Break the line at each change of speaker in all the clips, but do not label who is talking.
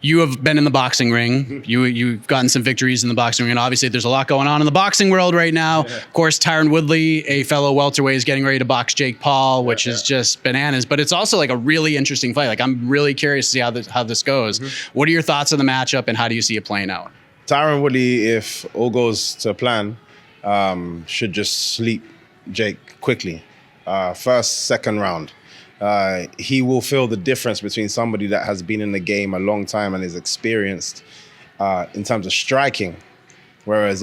You have been in the boxing ring. You've gotten some victories in the boxing ring. And obviously there's a lot going on in the boxing world right now. Yeah. Of course, Tyron Woodley, a fellow welterweight, is getting ready to box Jake Paul, which is just bananas. But it's also like a really interesting fight. Like, I'm really curious to see how this goes. What are your thoughts on the matchup, and how do you see it playing out?
Tyron Woodley, if all goes to plan, should just sleep Jake quickly. First, second round. He will feel the difference between somebody that has been in the game a long time and is experienced in terms of striking. Whereas,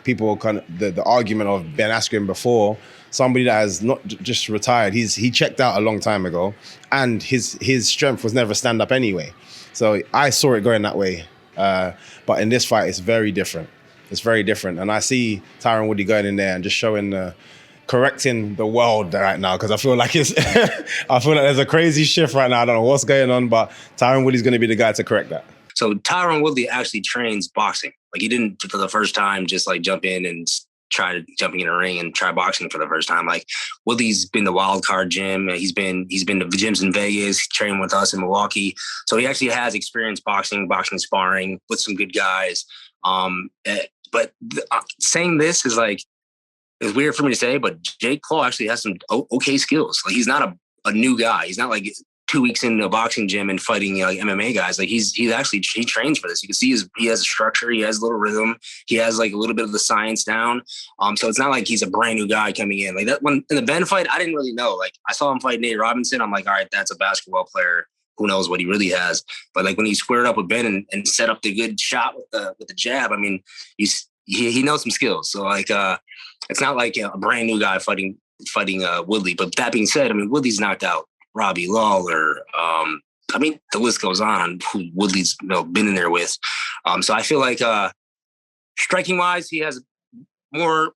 people kind of, the argument of Ben Askren before, somebody that has not just retired, he checked out a long time ago, and his strength was never stand up anyway. So I saw it going that way. But in this fight, it's very different. It's very different. And I see Tyron Woodley going in there and just showing correcting the world right now, because I feel like there's a crazy shift right now. I don't know what's going on, but Tyron Woodley's going to be the guy to correct that.
So Tyron Woodley actually trains boxing. Like, he didn't for the first time just like jump in and try jumping in a ring and try boxing for the first time. Like, Woodley's been the Wild Card gym. He's been to the gyms in Vegas. He trained with us in Milwaukee. So he actually has experience boxing sparring with some good guys. But saying this is like, it's weird for me to say, but Jake Paul actually has some okay skills. Like, he's not a new guy. He's not like 2 weeks into a boxing gym and fighting like MMA guys. Like, he trains for this. You can see he has a structure. He has a little rhythm. He has like a little bit of the science down. So it's not like he's a brand new guy coming in. Like, that when in the Ben fight, I didn't really know. Like, I saw him fight Nate Robinson. I'm like, all right, that's a basketball player. Who knows what he really has? But like, when he squared up with Ben and set up the good shot with the jab, I mean, he knows some skills. So like, it's not like a brand new guy fighting Woodley. But that being said, I mean, Woodley's knocked out Robbie Lawler. I mean, the list goes on who Woodley's been in there with. So I feel like striking wise, he has more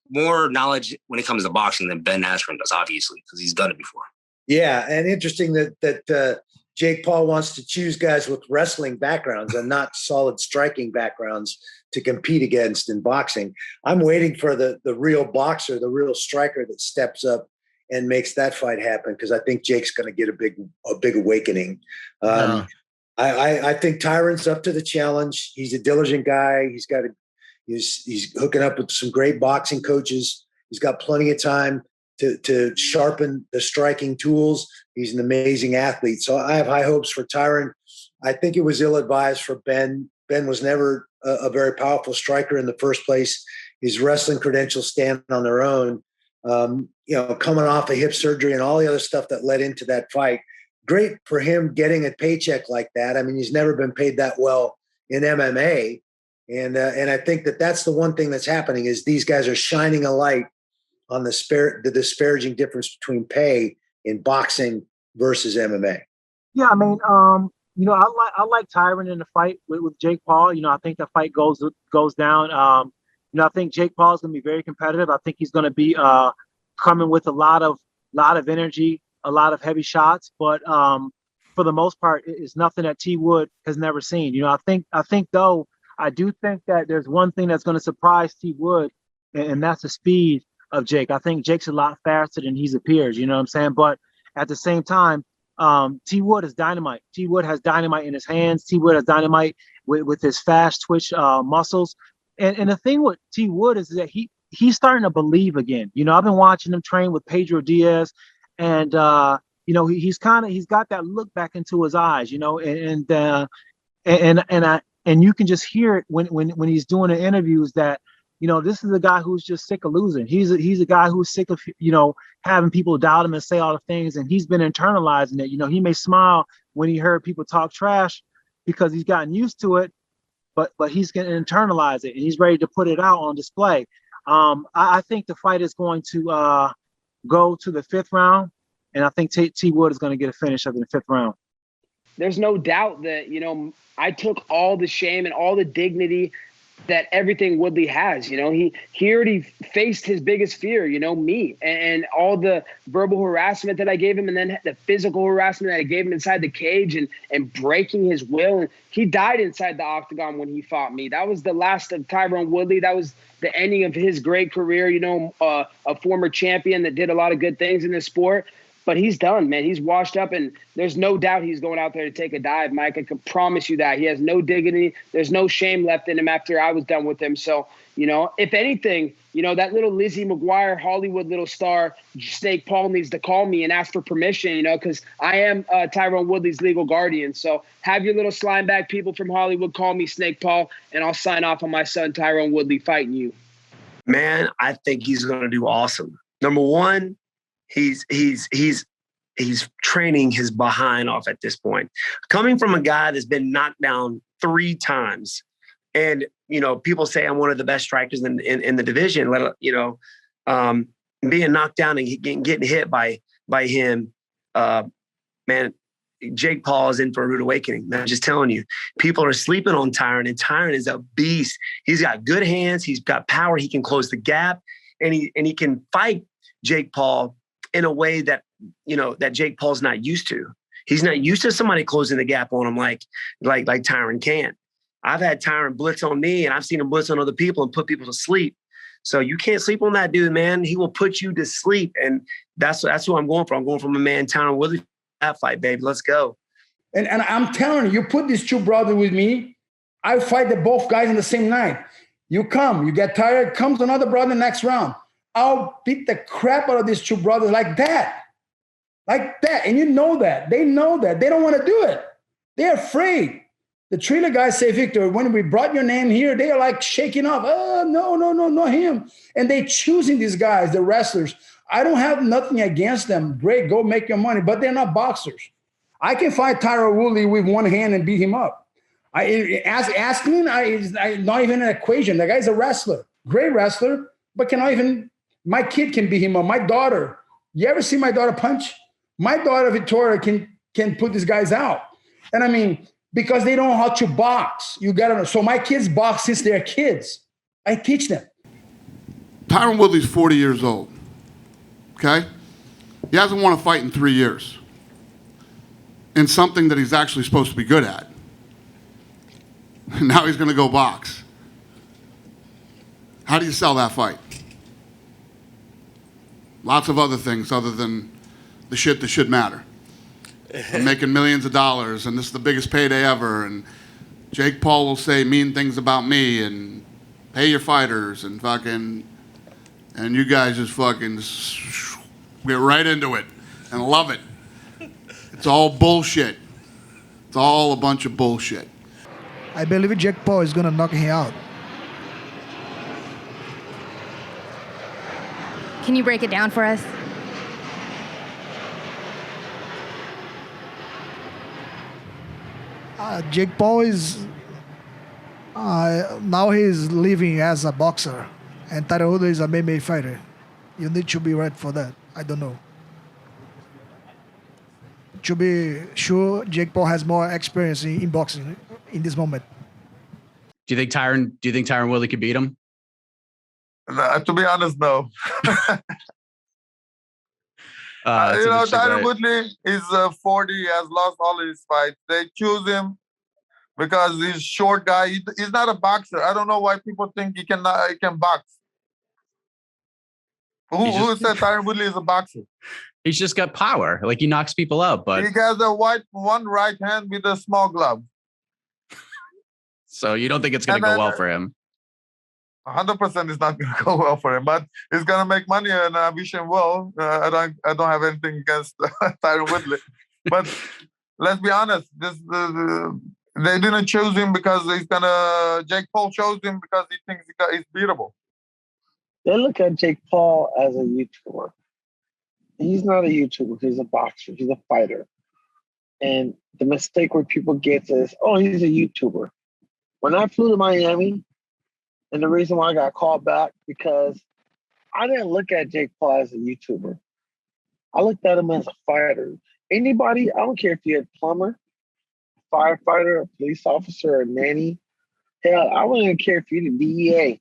knowledge when it comes to boxing than Ben Askren does, obviously, because he's done it before.
Yeah, and interesting that Jake Paul wants to choose guys with wrestling backgrounds and not solid striking backgrounds to compete against in boxing. I'm waiting for the real boxer, the real striker that steps up and makes that fight happen, because I think Jake's going to get a big awakening. I think Tyron's up to the challenge. He's a diligent guy. He's hooking up with some great boxing coaches. He's got plenty of time to sharpen the striking tools. He's an amazing athlete. So I have high hopes for Tyron. I think it was ill-advised for Ben. Ben was never a very powerful striker in the first place. His wrestling credentials stand on their own. Coming off a hip surgery and all the other stuff that led into that fight. Great for him getting a paycheck like that. I mean, he's never been paid that well in MMA. And I think that's the one thing that's happening is these guys are shining a light on the disparaging difference between pay in boxing versus MMA.
Yeah, I mean, I like Tyron in the fight with Jake Paul. I think the fight goes down. I think Jake Paul is going to be very competitive. I think he's going to be coming with a lot of energy, a lot of heavy shots. But for the most part, it's nothing that T Wood has never seen. I think though, I do think that there's one thing that's going to surprise T Wood, and that's the speed of Jake. I think Jake's a lot faster than he's appears. You know what I'm saying? But at the same time, T Wood is dynamite. T Wood has dynamite in his hands. T Wood has dynamite with his fast twitch muscles. And the thing with T Wood is that he's starting to believe again. I've been watching him train with Pedro Diaz, and he's got that look back into his eyes. And you can just hear it when he's doing the interviews that this is a guy who's just sick of losing. He's a guy who's sick of having people doubt him and say all the things, and he's been internalizing it. He may smile when he heard people talk trash because he's gotten used to it. But he's going to internalize it, and he's ready to put it out on display. I think the fight is going to go to the 5th round, and I think T Wood is going to get a finish up in the 5th round.
There's no doubt that, I took all the shame and all the dignity that everything Woodley has. He already faced his biggest fear, me, and all the verbal harassment that I gave him, and then the physical harassment that I gave him inside the cage and breaking his will. And he died inside the octagon when he fought me. That was the last of Tyron Woodley. That was the ending of his great career, a former champion that did a lot of good things in the sport. But he's done, man. He's washed up, and there's no doubt he's going out there to take a dive, Mike. I can promise you that. He has no dignity. There's no shame left in him after I was done with him. So, if anything, that little Lizzie McGuire, Hollywood little star, Snake Paul needs to call me and ask for permission, because I am Tyron Woodley's legal guardian. So have your little slime bag people from Hollywood call me Snake Paul, and I'll sign off on my son Tyron Woodley fighting you.
Man, I think he's going to do awesome. Number one, he's training his behind off at this point. Coming from a guy that's been knocked down 3 times, and people say I'm one of the best strikers in the division. Being knocked down and getting hit by him, man. Jake Paul is in for a rude awakening. I'm just telling you, people are sleeping on Tyron, and Tyron is a beast. He's got good hands. He's got power. He can close the gap, and he can fight Jake Paul in a way that, that Jake Paul's not used to. He's not used to somebody closing the gap on him like Tyron can. I've had Tyron blitz on me, and I've seen him blitz on other people and put people to sleep. So you can't sleep on that dude, man. He will put you to sleep, and that's who I'm going for. I'm going from a man, Tyron Woodley. That fight, baby. Let's go.
And I'm telling you put these 2 brothers with me, I fight the both guys in the same night. You get tired, comes another brother next round. I'll beat the crap out of these 2 brothers like that. And you know that. They know that. They don't want to do it. They're afraid. The trailer guys say, Victor, when we brought your name here, they are like shaking off. Oh, no, not him. And they choosing these guys, the wrestlers. I don't have nothing against them. Great, go make your money. But they're not boxers. I can fight Tyron Woodley with one hand and beat him up. Asking, not even an equation. The guy's a wrestler, great wrestler, but cannot even. My kid can beat him up. My daughter. You ever see my daughter punch? My daughter Victoria can put these guys out. And because they don't know how to box. You gotta know. So my kids box since they're kids. I teach them.
Tyron Woodley's 40 years old. Okay? He hasn't won a fight in 3 years. In something that he's actually supposed to be good at. And now he's going to go box. How do you sell that fight? Lots of other things other than the shit that should matter. I'm making millions of dollars, and this is the biggest payday ever, and Jake Paul will say mean things about me, and pay your fighters, and fucking, and you guys just fucking get right into it and love it. It's all bullshit. It's all a bunch of bullshit.
I believe Jake Paul is going to knock him out.
Can you break it down for us?
Jake Paul is now he's living as a boxer, and Tyron Woodley is a MMA fighter. You need to be ready for that. I don't know. To be sure, Jake Paul has more experience in boxing in this moment.
Do you think Tyron Woodley could beat him?
To be honest, no. Tyron Woodley is 40. He has lost all his fights. They choose him because he's a short guy. He's not a boxer. I don't know why people think he can box. Who said Tyron Woodley is a boxer?
He's just got power. Like, he knocks people out, but
he has one right hand with a small glove.
So you don't think it's going to go well for him?
100% is not going to go well for him, but he's going to make money, and I wish him well. I don't have anything against Tyron Woodley, but let's be honest. They didn't choose him because Jake Paul chose him because he thinks he's beatable.
They look at Jake Paul as a YouTuber. He's not a YouTuber. He's a boxer. He's a fighter. And the mistake where people get is, oh, he's a YouTuber. When I flew to Miami, and the reason why I got called back, because I didn't look at Jake Paul as a YouTuber. I looked at him as a fighter. Anybody, I don't care if you're a plumber, firefighter, a police officer, a nanny. Hell, I wouldn't even care if you're the DEA.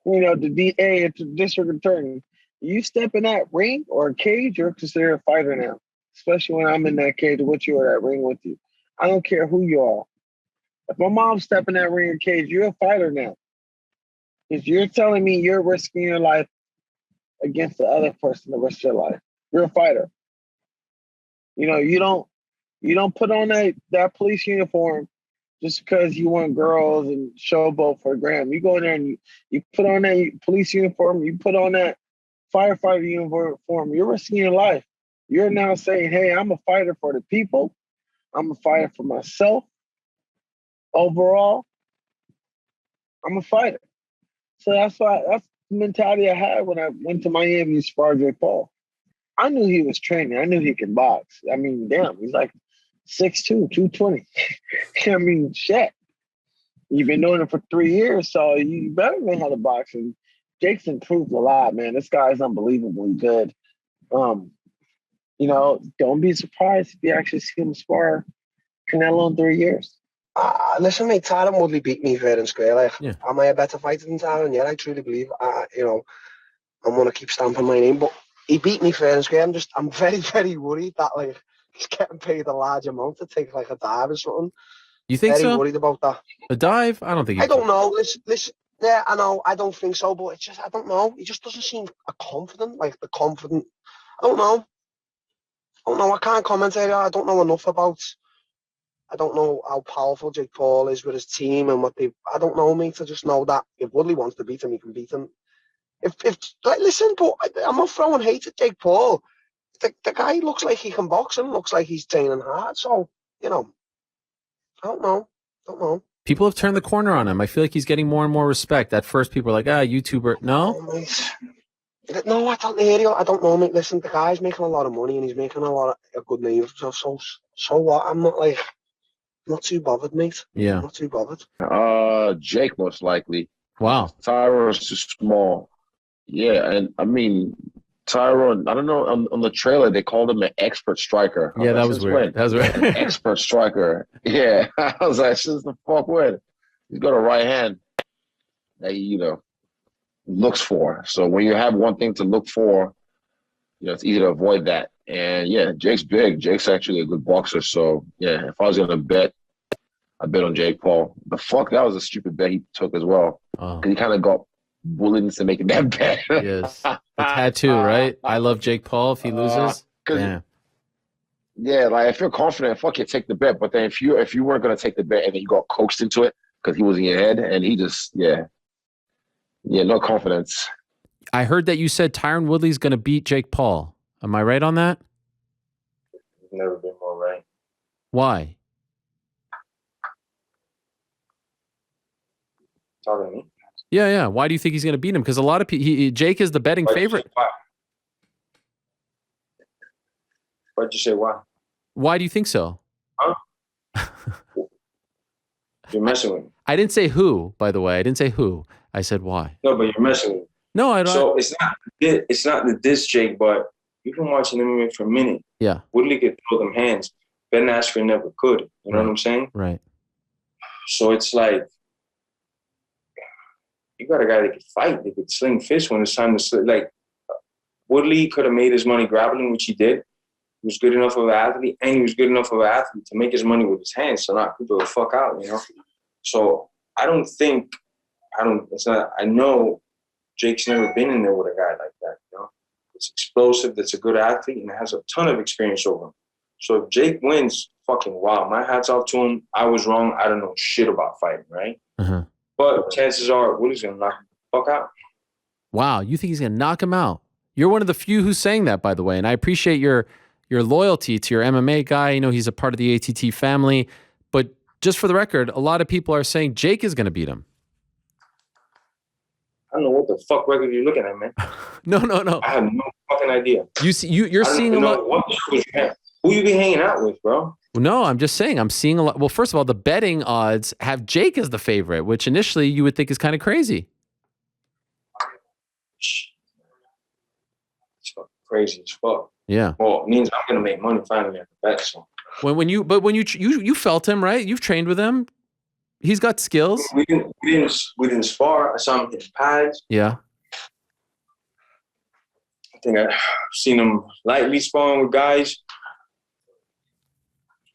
The DA and the district attorney. You step in that ring or a cage, you're considered a fighter now. Especially when I'm in that cage with you or that ring with you. I don't care who you are. If my mom step in that ring or cage, you're a fighter now. Because you're telling me you're risking your life against the other person the rest of your life. You're a fighter.
You know, you don't put on that police uniform just because you want girls and showboat for a gram. You go in there and you put on that police uniform, you put on that firefighter uniform, you're risking your life. You're now saying, hey, I'm a fighter for the people. I'm a fighter for myself. Overall, I'm a fighter. So that's the mentality I had when I went to Miami to spar Jake Paul. I knew he was training. I knew he could box. I mean, damn, he's like 6'2", 220. I mean, shit. You've been doing it for 3 years, so you better know how to box. And Jake's improved a lot, man. This guy's unbelievably good. You know, don't be surprised if you actually see him spar Canelo in 3 years.
Listen, mate, Tyron Woodley beat me fair and square. Like, am I a better fighter than Tyron? Yeah, I truly believe. You know, I'm gonna keep stamping my name, but he beat me fair and square. I'm very, very worried that like he's getting paid a large amount to take like a dive or something.
You think
very
so?
Worried about that.
A dive? I don't think.
I don't know. Listen. Yeah, I know. I don't think so, but it's just I don't know. He just doesn't seem confident. Like the confident. I don't know. I can't comment here. I don't know enough about. I don't know how powerful Jake Paul is with his team and what they. I don't know, mate. I just know that if Woodley wants to beat him, he can beat him. If like, listen, but I'm not throwing hate at Jake Paul. The guy looks like he can box and looks like he's training hard. So you know, I don't know.
People have turned the corner on him. I feel like he's getting more and more respect. At first, people were like, YouTuber. No?
No, I don't hear you. I don't know, mate. Listen, the guy's making a lot of money and he's making a lot of a good name. So what? I'm not too bothered, mate.
Yeah.
I'm not too bothered.
Jake most likely.
Wow.
Tyron's too small. Yeah, and I mean, Tyron, I don't know, on the trailer, they called him an expert striker.
Yeah, that was weird. That was weird.
An expert striker. Yeah. I was like, since the fuck when? He's got a right hand that he, you know, looks for. So when you have one thing to look for, you know, it's easy to avoid that. And yeah, Jake's big. Jake's actually a good boxer. So yeah, if I was gonna bet, I bet on Jake Paul. The fuck, that was a stupid bet he took as well. Because he kind of got bullied into making that bet.
Yes. The tattoo, right? I love Jake Paul if he loses. Yeah.
Yeah, like if you're confident, fuck it, take the bet. But then if you weren't gonna take the bet and then you got coaxed into it because he was in your head and he just no confidence.
I heard that you said Tyron Woodley's going to beat Jake Paul. Am I right on that?
Never been more right.
Why?
Talking to me?
Yeah. Why do you think he's going to beat him? Because a lot of people, Jake is the betting favorite.
Why'd you say why?
Why do you think so?
Huh? You're messing with me.
I didn't say who, by the way. I didn't say who. I said why.
No, but you're messing with me.
No, I don't.
So it's not the diss Jake, but you've been watching MMA for a minute.
Yeah.
Woodley could throw them hands. Ben Askren never could. You know what I'm saying?
Right.
So it's like you got a guy that could fight. That could sling fists when it's time to sling. Like Woodley could have made his money grappling, which he did. He was good enough of an athlete, and he was good enough of an athlete to make his money with his hands. So knock people the fuck out, you know. So I know Jake's never been in there with a guy like that, you know. It's explosive, that's a good athlete, and has a ton of experience over him. So if Jake wins, fucking wow, my hat's off to him. I was wrong. I don't know shit about fighting, right? But chances are Woody's going to knock him the fuck out.
Wow, you think he's going to knock him out? You're one of the few who's saying that, by the way, and I appreciate your loyalty to your MMA guy. You know, he's a part of the ATT family. But just for the record, a lot of people are saying Jake is going to beat him.
I don't know what the fuck record you're looking at, man.
No.
I have no fucking idea.
You're seeing a lot.
Who you be hanging out with, bro?
No, I'm just saying I'm seeing a lot. Well, first of all, the betting odds have Jake as the favorite, which initially you would think is kind of crazy.
It's fucking crazy as fuck.
Yeah.
Well, it means I'm gonna make money finally at the bet. So
when you felt him, right? You've trained with him. He's got skills.
We didn't spar. I saw him hit pads.
Yeah.
I think I've seen him lightly sparring with guys.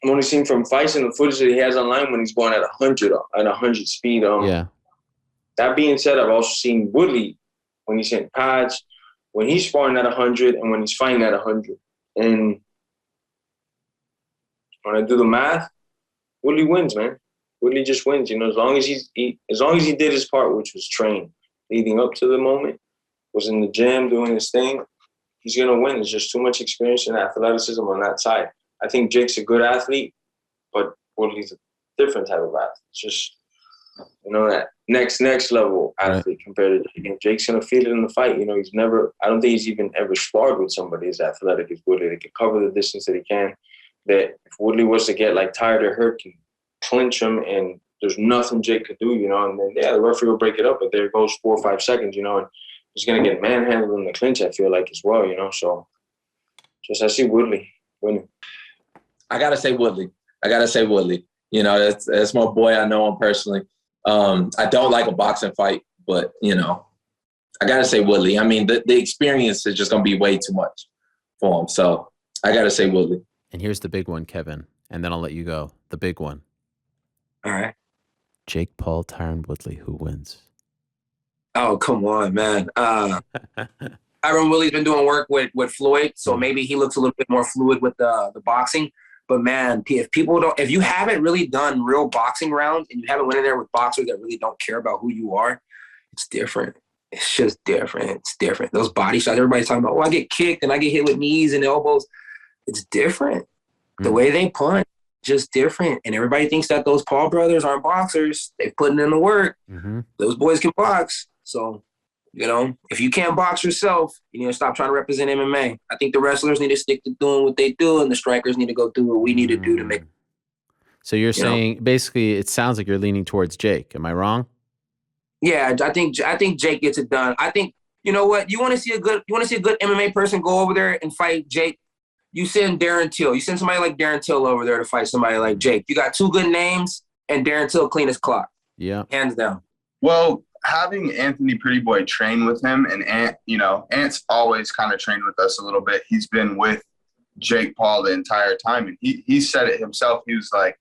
I've only seen from fights and the footage that he has online when he's going at 100 speed.
Yeah.
That being said, I've also seen Woodley when he's hitting pads, when he's sparring at 100 and when he's fighting at 100. And when I do the math, Woodley wins, man. Woodley just wins. You know, as long as he did his part, which was train leading up to the moment, was in the gym doing his thing, he's gonna win. There's just too much experience and athleticism on that side. I think Jake's a good athlete, but Woodley's a different type of athlete. It's just, you know, that next level athlete compared to Jake. And Jake's gonna feel it in the fight. You know, I don't think he's even ever sparred with somebody as athletic as Woodley. They can cover the distance that he can. That if Woodley was to get like tired or hurt, can clinch him, and there's nothing Jake could do, you know. And then the referee will break it up, but there goes 4 or 5 seconds, you know, and he's gonna get manhandled in the clinch, I feel like, as well, you know. So I see Woodley winning.
I gotta say Woodley. You know, that's my boy. I know him personally. I don't like a boxing fight, but you know, I gotta say Woodley. I mean, the experience is just gonna be way too much for him. So I gotta say Woodley.
And here's the big one, Kevin, and then I'll let you go. The big one.
All right.
Jake Paul, Tyron Woodley, who wins?
Oh, come on, man. Tyron Woodley's been doing work with Floyd, so maybe he looks a little bit more fluid with the boxing. But man, if you haven't really done real boxing rounds and you haven't went in there with boxers that really don't care about who you are, it's different. It's just different. It's different. Those body shots, everybody's talking about, I get kicked and I get hit with knees and elbows. It's different. The way they punch, just different. And everybody thinks that those Paul brothers aren't boxers. They're putting in the work. Those boys can box. So, you know, if you can't box yourself, you need to stop trying to represent MMA. I think the wrestlers need to stick to doing what they do, and the strikers need to go do what we need to do to make.
So you're saying basically it sounds like you're leaning towards Jake. Am I wrong?
Yeah, I think Jake gets it done. I think, you know what, you want to see a good MMA person go over there and fight Jake. You send Darren Till. You send somebody like Darren Till over there to fight somebody like Jake. You got 2 good names, and Darren Till clean as clock.
Yeah,
hands down.
Well, having Anthony Pretty Boy train with him, and Ant's always kind of trained with us a little bit. He's been with Jake Paul the entire time, and he said it himself. He's like,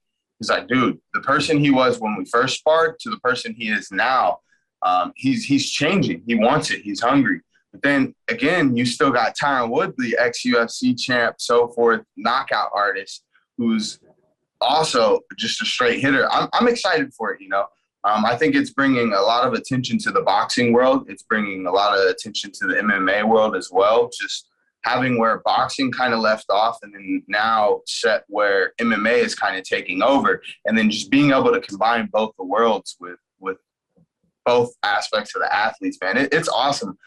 dude, the person he was when we first sparred to the person he is now, he's changing. He wants it. He's hungry. But then again, you still got Tyron Woodley, ex-UFC champ, so forth, knockout artist, who's also just a straight hitter. I'm excited for it, you know. I think it's bringing a lot of attention to the boxing world. It's bringing a lot of attention to the MMA world as well. Just having where boxing kind of left off and then now set where MMA is kind of taking over. And then just being able to combine both the worlds with both aspects of the athletes, man. It's awesome.